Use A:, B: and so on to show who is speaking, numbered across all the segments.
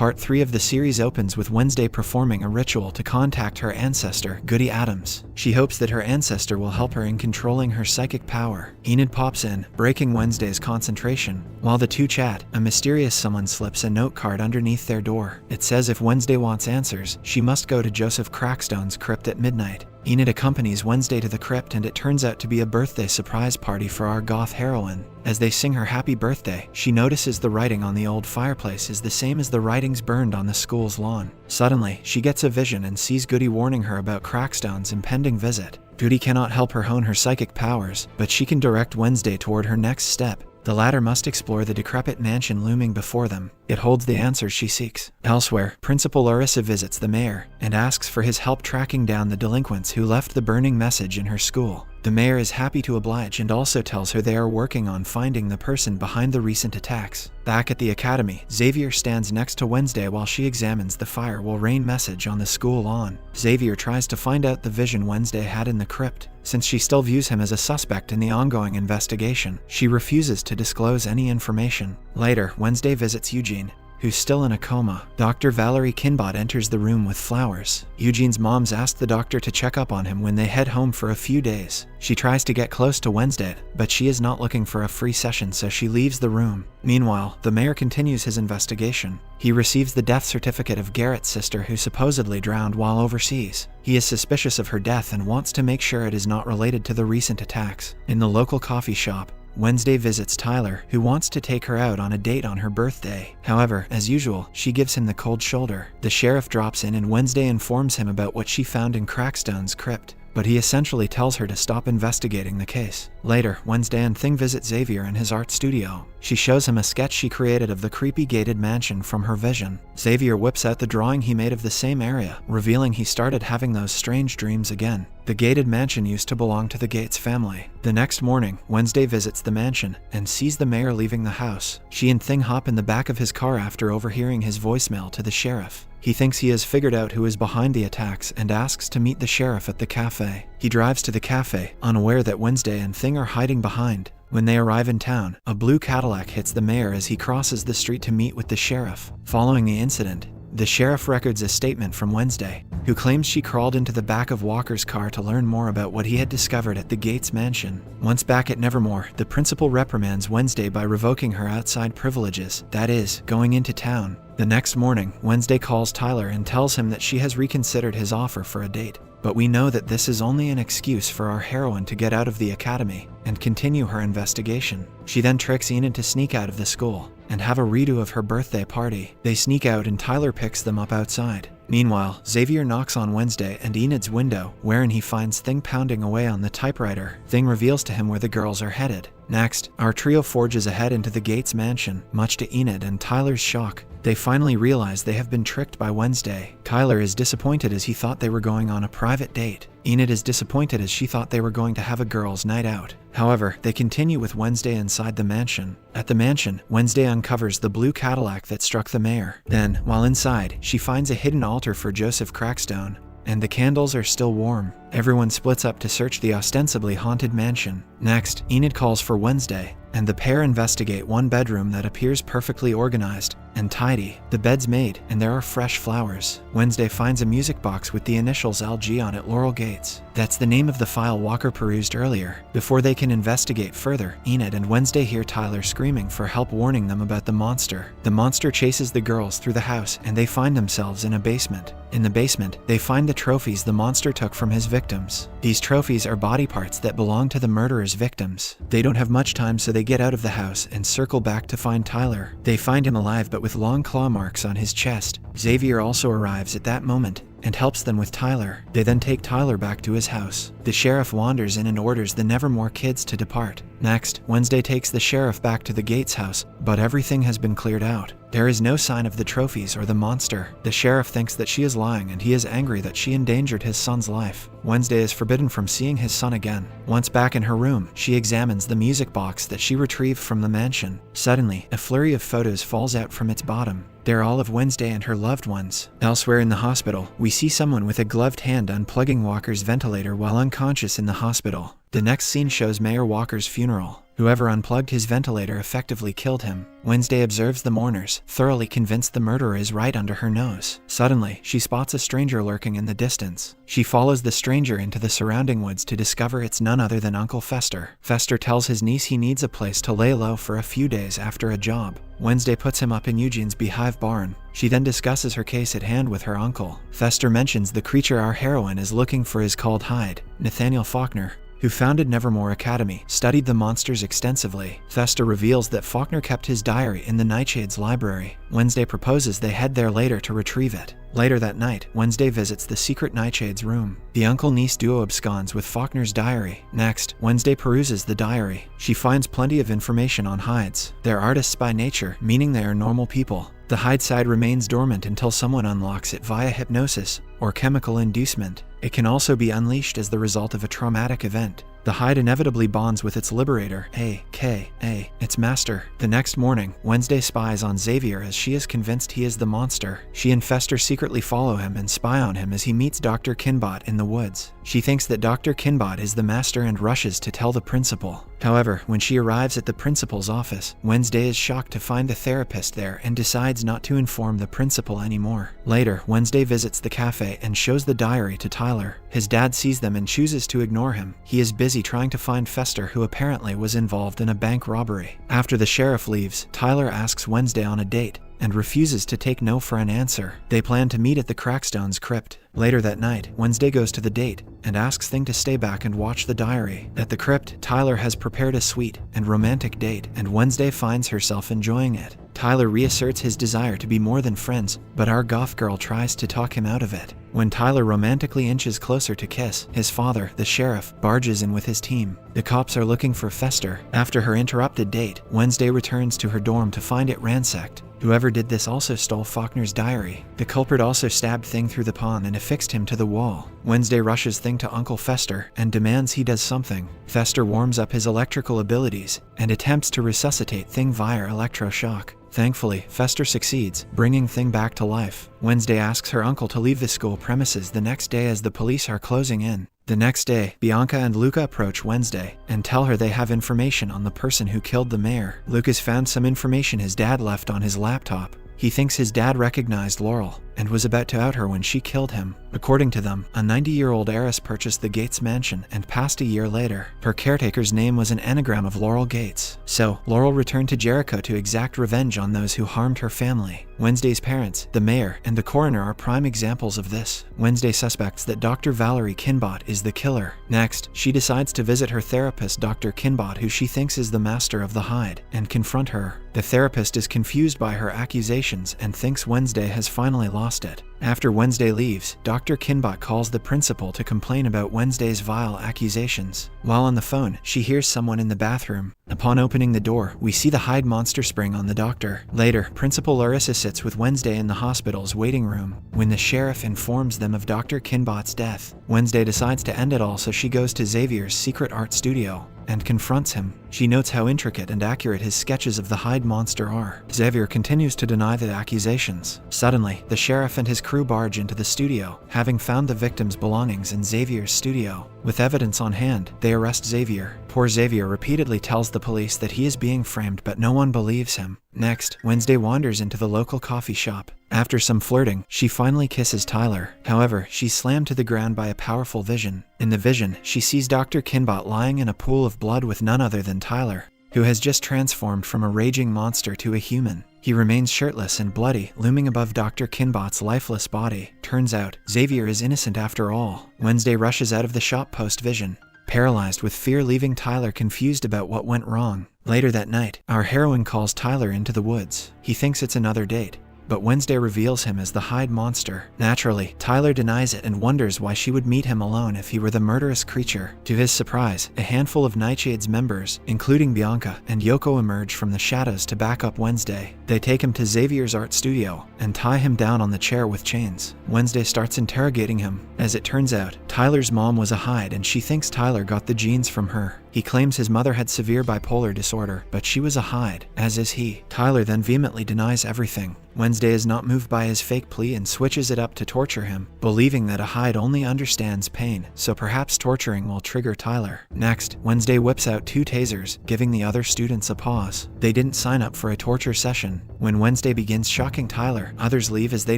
A: Part 3 of the series opens with Wednesday performing a ritual to contact her ancestor, Goody Addams. She hopes that her ancestor will help her in controlling her psychic power. Enid pops in, breaking Wednesday's concentration. While the two chat, a mysterious someone slips a note card underneath their door. It says if Wednesday wants answers, she must go to Joseph Crackstone's crypt at midnight. Enid accompanies Wednesday to the crypt, and it turns out to be a birthday surprise party for our goth heroine. As they sing her happy birthday, she notices the writing on the old fireplace is the same as the writings burned on the school's lawn. Suddenly, she gets a vision and sees Goody warning her about Crackstone's impending visit. Goody cannot help her hone her psychic powers, but she can direct Wednesday toward her next step. The latter must explore the decrepit mansion looming before them. It holds the answers she seeks. Elsewhere, Principal Larissa visits the mayor and asks for his help tracking down the delinquents who left the burning message in her school. The mayor is happy to oblige and also tells her they are working on finding the person behind the recent attacks. Back at the academy, Xavier stands next to Wednesday while she examines the fire will rain message on the school lawn. Xavier tries to find out the vision Wednesday had in the crypt. Since she still views him as a suspect in the ongoing investigation, she refuses to disclose any information. Later, Wednesday visits Eugene, who's still in a coma. Dr. Valerie Kinbot enters the room with flowers. Eugene's moms ask the doctor to check up on him when they head home for a few days. She tries to get close to Wednesday, but she is not looking for a free session, so she leaves the room. Meanwhile, the mayor continues his investigation. He receives the death certificate of Garrett's sister, who supposedly drowned while overseas. He is suspicious of her death and wants to make sure it is not related to the recent attacks. In the local coffee shop, Wednesday visits Tyler, who wants to take her out on a date on her birthday. However, as usual, she gives him the cold shoulder. The sheriff drops in and Wednesday informs him about what she found in Crackstone's crypt, but he essentially tells her to stop investigating the case. Later, Wednesday and Thing visit Xavier in his art studio. She shows him a sketch she created of the creepy gated mansion from her vision. Xavier whips out the drawing he made of the same area, revealing he started having those strange dreams again. The gated mansion used to belong to the Gates family. The next morning, Wednesday visits the mansion and sees the mayor leaving the house. She and Thing hop in the back of his car after overhearing his voicemail to the sheriff. He thinks he has figured out who is behind the attacks and asks to meet the sheriff at the cafe. He drives to the cafe, unaware that Wednesday and Thing are hiding behind. When they arrive in town, a blue Cadillac hits the mayor as he crosses the street to meet with the sheriff. Following the incident, the sheriff records a statement from Wednesday, who claims she crawled into the back of Walker's car to learn more about what he had discovered at the Gates mansion. Once back at Nevermore, the principal reprimands Wednesday by revoking her outside privileges, that is, going into town. The next morning, Wednesday calls Tyler and tells him that she has reconsidered his offer for a date. But we know that this is only an excuse for our heroine to get out of the academy and continue her investigation. She then tricks Enid to sneak out of the school and have a redo of her birthday party. They sneak out and Tyler picks them up outside. Meanwhile, Xavier knocks on Wednesday and Enid's window, wherein he finds Thing pounding away on the typewriter. Thing reveals to him where the girls are headed. Next, our trio forges ahead into the Gates mansion, much to Enid and Tyler's shock. They finally realize they have been tricked by Wednesday. Tyler is disappointed as he thought they were going on a private date. Enid is disappointed as she thought they were going to have a girls' night out. However, they continue with Wednesday inside the mansion. At the mansion, Wednesday uncovers the blue Cadillac that struck the mayor. Then, while inside, she finds a hidden altar for Joseph Crackstone, and the candles are still warm. Everyone splits up to search the ostensibly haunted mansion. Next, Enid calls for Wednesday, and the pair investigate one bedroom that appears perfectly organized and tidy. The bed's made, and there are fresh flowers. Wednesday finds a music box with the initials LG on it, Laurel Gates. That's the name of the file Walker perused earlier. Before they can investigate further, Enid and Wednesday hear Tyler screaming for help, warning them about the monster. The monster chases the girls through the house, and they find themselves in a basement. In the basement, they find the trophies the monster took from his victims. These trophies are body parts that belong to the murderer's victims. They don't have much time, so they get out of the house and circle back to find Tyler. They find him alive but with long claw marks on his chest. Xavier also arrives at that moment and helps them with Tyler. They then take Tyler back to his house. The sheriff wanders in and orders the Nevermore kids to depart. Next, Wednesday takes the sheriff back to the Gates house, but everything has been cleared out. There is no sign of the trophies or the monster. The sheriff thinks that she is lying and he is angry that she endangered his son's life. Wednesday is forbidden from seeing his son again. Once back in her room, she examines the music box that she retrieved from the mansion. Suddenly, a flurry of photos falls out from its bottom. They're all of Wednesday and her loved ones. Elsewhere in the hospital, we see someone with a gloved hand unplugging Walker's ventilator while unconscious in the hospital. The next scene shows Mayor Walker's funeral. Whoever unplugged his ventilator effectively killed him. Wednesday observes the mourners, thoroughly convinced the murderer is right under her nose. Suddenly, she spots a stranger lurking in the distance. She follows the stranger into the surrounding woods to discover it's none other than Uncle Fester. Fester tells his niece he needs a place to lay low for a few days after a job. Wednesday puts him up in Eugene's beehive barn. She then discusses her case at hand with her uncle. Fester mentions the creature our heroine is looking for is called Hyde. Nathaniel Faulkner, who founded Nevermore Academy, studied the monsters extensively. Fester reveals that Faulkner kept his diary in the Nightshade's library. Wednesday proposes they head there later to retrieve it. Later that night, Wednesday visits the secret Nightshade's room. The uncle-niece duo absconds with Faulkner's diary. Next, Wednesday peruses the diary. She finds plenty of information on Hydes. They're artists by nature, meaning they are normal people. The Hyde side remains dormant until someone unlocks it via hypnosis or chemical inducement. It can also be unleashed as the result of a traumatic event. The Hyde inevitably bonds with its liberator, aka its master. The next morning, Wednesday spies on Xavier as she is convinced he is the monster. She and Fester secretly follow him and spy on him as he meets Dr. Kinbot in the woods. She thinks that Dr. Kinbot is the master and rushes to tell the principal. However, when she arrives at the principal's office, Wednesday is shocked to find the therapist there and decides not to inform the principal anymore. Later, Wednesday visits the cafe and shows the diary to Tyler. His dad sees them and chooses to ignore him. He is busy trying to find Fester, who apparently was involved in a bank robbery. After the sheriff leaves, Tyler asks Wednesday on a date and refuses to take no for an answer. They plan to meet at the Crackstone's crypt. Later that night, Wednesday goes to the date and asks Thing to stay back and watch the diary. At the crypt, Tyler has prepared a sweet and romantic date, and Wednesday finds herself enjoying it. Tyler reasserts his desire to be more than friends, but our goth girl tries to talk him out of it. When Tyler romantically inches closer to kiss, his father, the sheriff, barges in with his team. The cops are looking for Fester. After her interrupted date, Wednesday returns to her dorm to find it ransacked. Whoever did this also stole Faulkner's diary. The culprit also stabbed Thing through the pawn and affixed him to the wall. Wednesday rushes Thing to Uncle Fester and demands he does something. Fester warms up his electrical abilities and attempts to resuscitate Thing via electroshock. Thankfully, Fester succeeds, bringing Thing back to life. Wednesday asks her uncle to leave the school premises the next day as the police are closing in. The next day, Bianca and Luca approach Wednesday and tell her they have information on the person who killed the mayor. Luca's found some information his dad left on his laptop. He thinks his dad recognized Laurel and was about to out her when she killed him. According to them, a 90-year-old heiress purchased the Gates mansion and passed a year later. Her caretaker's name was an anagram of Laurel Gates. So, Laurel returned to Jericho to exact revenge on those who harmed her family. Wednesday's parents, the mayor, and the coroner are prime examples of this. Wednesday suspects that Dr. Valerie Kinbot is the killer. Next, she decides to visit her therapist, Dr. Kinbot, who she thinks is the master of the Hyde, and confront her. The therapist is confused by her accusations and thinks Wednesday has finally lost it. After Wednesday leaves, Dr. Kinbot calls the principal to complain about Wednesday's vile accusations. While on the phone, she hears someone in the bathroom. Upon opening the door, we see the Hyde monster spring on the doctor. Later, Principal Larissa sits with Wednesday in the hospital's waiting room. When the sheriff informs them of Dr. Kinbot's death, Wednesday decides to end it all, so she goes to Xavier's secret art studio and confronts him. She notes how intricate and accurate his sketches of the Hyde monster are. Xavier continues to deny the accusations. Suddenly, the sheriff and his crew barge into the studio, having found the victim's belongings in Xavier's studio. With evidence on hand, they arrest Xavier. Poor Xavier repeatedly tells the police that he is being framed, but no one believes him. Next, Wednesday wanders into the local coffee shop. After some flirting, she finally kisses Tyler. However, she's slammed to the ground by a powerful vision. In the vision, she sees Dr. Kinbot lying in a pool of blood with none other than Tyler, who has just transformed from a raging monster to a human. He remains shirtless and bloody, looming above Dr. Kinbot's lifeless body. Turns out, Xavier is innocent after all. Wednesday rushes out of the shop post-vision, paralyzed with fear, leaving Tyler confused about what went wrong. Later that night, our heroine calls Tyler into the woods. He thinks it's another date, but Wednesday reveals him as the Hyde monster. Naturally, Tyler denies it and wonders why she would meet him alone if he were the murderous creature. To his surprise, a handful of Nightshade's members, including Bianca and Yoko, emerge from the shadows to back up Wednesday. They take him to Xavier's art studio and tie him down on the chair with chains. Wednesday starts interrogating him. As it turns out, Tyler's mom was a Hyde and she thinks Tyler got the genes from her. He claims his mother had severe bipolar disorder, but she was a Hyde, as is he. Tyler then vehemently denies everything. Wednesday is not moved by his fake plea and switches it up to torture him, believing that a Hyde only understands pain, so perhaps torturing will trigger Tyler. Next, Wednesday whips out 2 tasers, giving the other students a pause. They didn't sign up for a torture session. When Wednesday begins shocking Tyler, others leave as they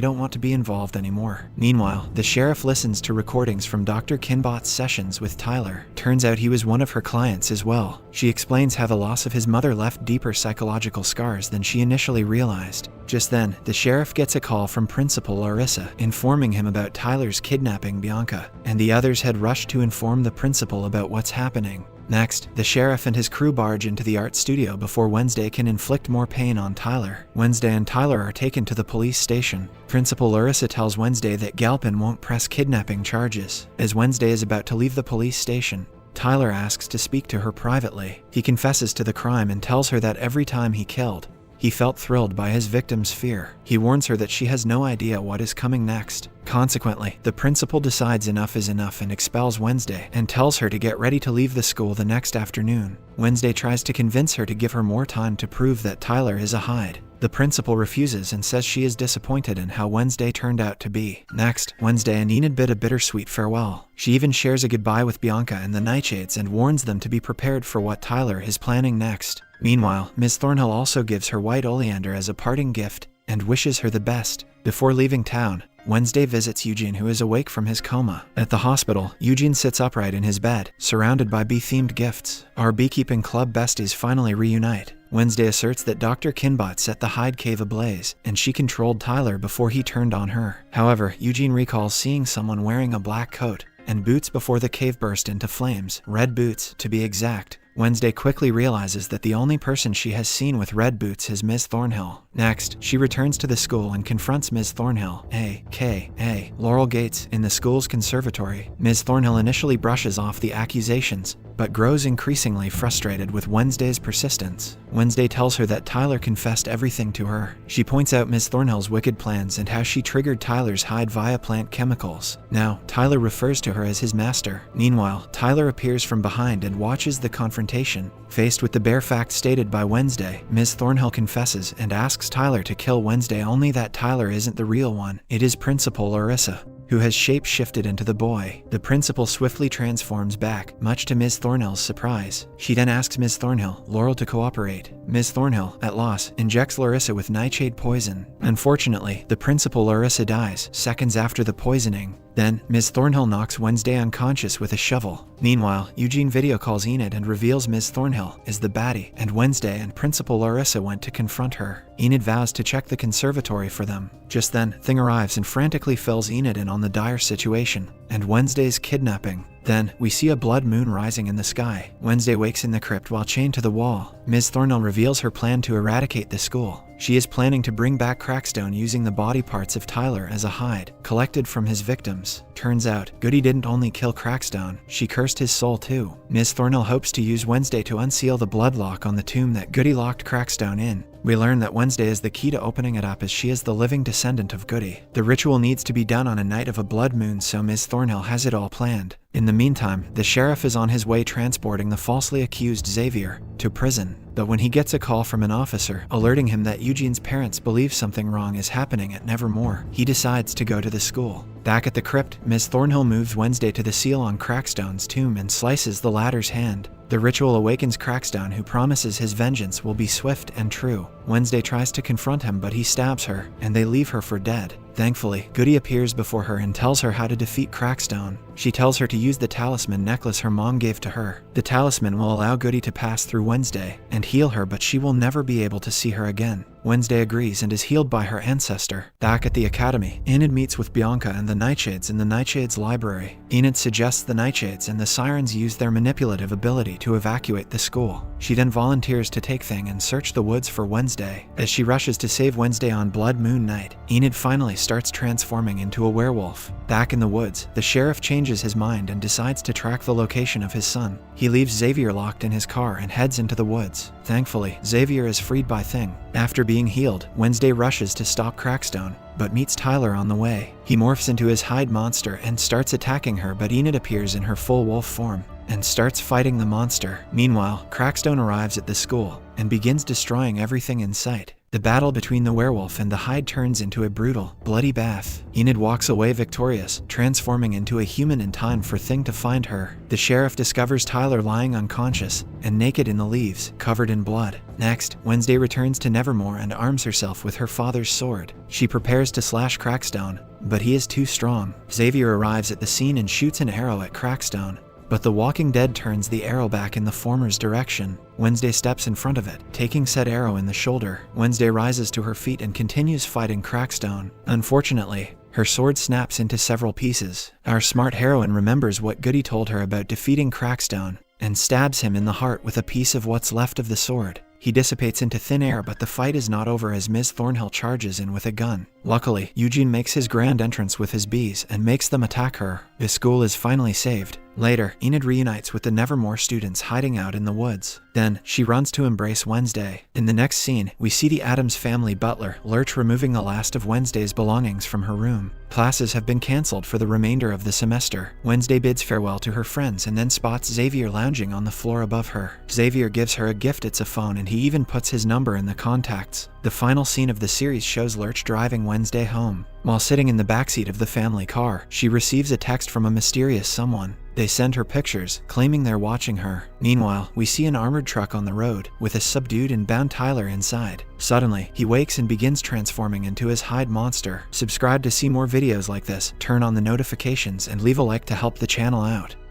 A: don't want to be involved anymore. Meanwhile, the sheriff listens to recordings from Dr. Kinbot's sessions with Tyler. Turns out he was one of her clients as well. She explains how the loss of his mother left deeper psychological scars than she initially realized. Just then, the sheriff gets a call from Principal Larissa, informing him about Tyler's kidnapping Bianca, and the others had rushed to inform the principal about what's happening. Next, the sheriff and his crew barge into the art studio before Wednesday can inflict more pain on Tyler. Wednesday and Tyler are taken to the police station. Principal Larissa tells Wednesday that Galpin won't press kidnapping charges. As Wednesday is about to leave the police station, Tyler asks to speak to her privately. He confesses to the crime and tells her that every time he killed, he felt thrilled by his victim's fear. He warns her that she has no idea what is coming next. Consequently, the principal decides enough is enough and expels Wednesday and tells her to get ready to leave the school the next afternoon. Wednesday tries to convince her to give her more time to prove that Tyler is a Hyde. The principal refuses and says she is disappointed in how Wednesday turned out to be. Next, Wednesday and Enid bid a bittersweet farewell. She even shares a goodbye with Bianca and the Nightshades and warns them to be prepared for what Tyler is planning next. Meanwhile, Ms. Thornhill also gives her white oleander as a parting gift and wishes her the best. Before leaving town, Wednesday visits Eugene, who is awake from his coma. At the hospital, Eugene sits upright in his bed, surrounded by bee-themed gifts. Our beekeeping club besties finally reunite. Wednesday asserts that Dr. Kinbot set the Hyde cave ablaze, and she controlled Tyler before he turned on her. However, Eugene recalls seeing someone wearing a black coat and boots before the cave burst into flames, red boots, to be exact. Wednesday quickly realizes that the only person she has seen with red boots is Ms. Thornhill. Next, she returns to the school and confronts Ms. Thornhill, a.k.a. Laurel Gates, in the school's conservatory. Ms. Thornhill initially brushes off the accusations, but grows increasingly frustrated with Wednesday's persistence. Wednesday tells her that Tyler confessed everything to her. She points out Ms. Thornhill's wicked plans and how she triggered Tyler's Hyde via plant chemicals. Now, Tyler refers to her as his master. Meanwhile, Tyler appears from behind and watches the confrontation. Faced with the bare fact stated by Wednesday, Ms. Thornhill confesses and asks Tyler to kill Wednesday, only that Tyler isn't the real one. It is Principal Larissa, who has shape-shifted into the boy. The principal swiftly transforms back, much to Ms. Thornhill's surprise. She then asks Ms. Thornhill, Laurel, to cooperate. Ms. Thornhill, at loss, injects Larissa with nightshade poison. Unfortunately, the principal Larissa dies seconds after the poisoning. Then, Ms. Thornhill knocks Wednesday unconscious with a shovel. Meanwhile, Eugene video calls Enid and reveals Ms. Thornhill is the baddie, and Wednesday and Principal Larissa went to confront her. Enid vows to check the conservatory for them. Just then, Thing arrives and frantically fills Enid in on the dire situation and Wednesday's kidnapping. Then, we see a blood moon rising in the sky. Wednesday wakes in the crypt while chained to the wall. Ms. Thornhill reveals her plan to eradicate the school. She is planning to bring back Crackstone using the body parts of Tyler as a Hyde, collected from his victims. Turns out, Goody didn't only kill Crackstone, she cursed his soul too. Ms. Thornhill hopes to use Wednesday to unseal the blood lock on the tomb that Goody locked Crackstone in. We learn that Wednesday is the key to opening it up, as she is the living descendant of Goody. The ritual needs to be done on a night of a blood moon, so Ms. Thornhill has it all planned. In the meantime, the sheriff is on his way transporting the falsely accused Xavier to prison. But when he gets a call from an officer alerting him that Eugene's parents believe something wrong is happening at Nevermore, he decides to go to the school. Back at the crypt, Ms. Thornhill moves Wednesday to the seal on Crackstone's tomb and slices the latter's hand. The ritual awakens Crackstone, who promises his vengeance will be swift and true. Wednesday tries to confront him, but he stabs her, and they leave her for dead. Thankfully, Goody appears before her and tells her how to defeat Crackstone. She tells her to use the talisman necklace her mom gave to her. The talisman will allow Goody to pass through Wednesday and heal her, but she will never be able to see her again. Wednesday agrees and is healed by her ancestor. Back at the academy, Enid meets with Bianca and the Nightshades in the Nightshades library. Enid suggests the Nightshades and the Sirens use their manipulative ability to evacuate the school. She then volunteers to take Thing and search the woods for Wednesday. As she rushes to save Wednesday on Blood Moon Night, Enid finally starts transforming into a werewolf. Back in the woods, the sheriff changes his mind and decides to track the location of his son. He leaves Xavier locked in his car and heads into the woods. Thankfully, Xavier is freed by Thing. After being healed, Wednesday rushes to stop Crackstone, but meets Tyler on the way. He morphs into his Hyde monster and starts attacking her, but Enid appears in her full wolf form. and starts fighting the monster. Meanwhile, Crackstone arrives at the school and begins destroying everything in sight. The battle between the werewolf and the hide turns into a brutal, bloody bath. Enid walks away victorious, transforming into a human in time for Thing to find her. The sheriff discovers Tyler lying unconscious and naked in the leaves, covered in blood. Next, Wednesday returns to Nevermore and arms herself with her father's sword. She prepares to slash Crackstone, but he is too strong. Xavier arrives at the scene and shoots an arrow at Crackstone, but the Walking Dead turns the arrow back in the former's direction. Wednesday steps in front of it, taking said arrow in the shoulder. Wednesday rises to her feet and continues fighting Crackstone. Unfortunately, her sword snaps into several pieces. Our smart heroine remembers what Goody told her about defeating Crackstone and stabs him in the heart with a piece of what's left of the sword. He dissipates into thin air, but the fight is not over as Ms. Thornhill charges in with a gun. Luckily, Eugene makes his grand entrance with his bees and makes them attack her. The school is finally saved. Later, Enid reunites with the Nevermore students hiding out in the woods. Then, she runs to embrace Wednesday. In the next scene, we see the Addams family butler, Lurch, removing the last of Wednesday's belongings from her room. Classes have been cancelled for the remainder of the semester. Wednesday bids farewell to her friends and then spots Xavier lounging on the floor above her. Xavier gives her a gift. It's a phone, and he even puts his number in the contacts. The final scene of the series shows Lurch driving Wednesday home. While sitting in the backseat of the family car, she receives a text from a mysterious someone. They send her pictures, claiming they're watching her. Meanwhile, we see an armored truck on the road, with a subdued and bound Tyler inside. Suddenly, he wakes and begins transforming into his hide monster. Subscribe to see more videos like this, turn on the notifications, and leave a like to help the channel out.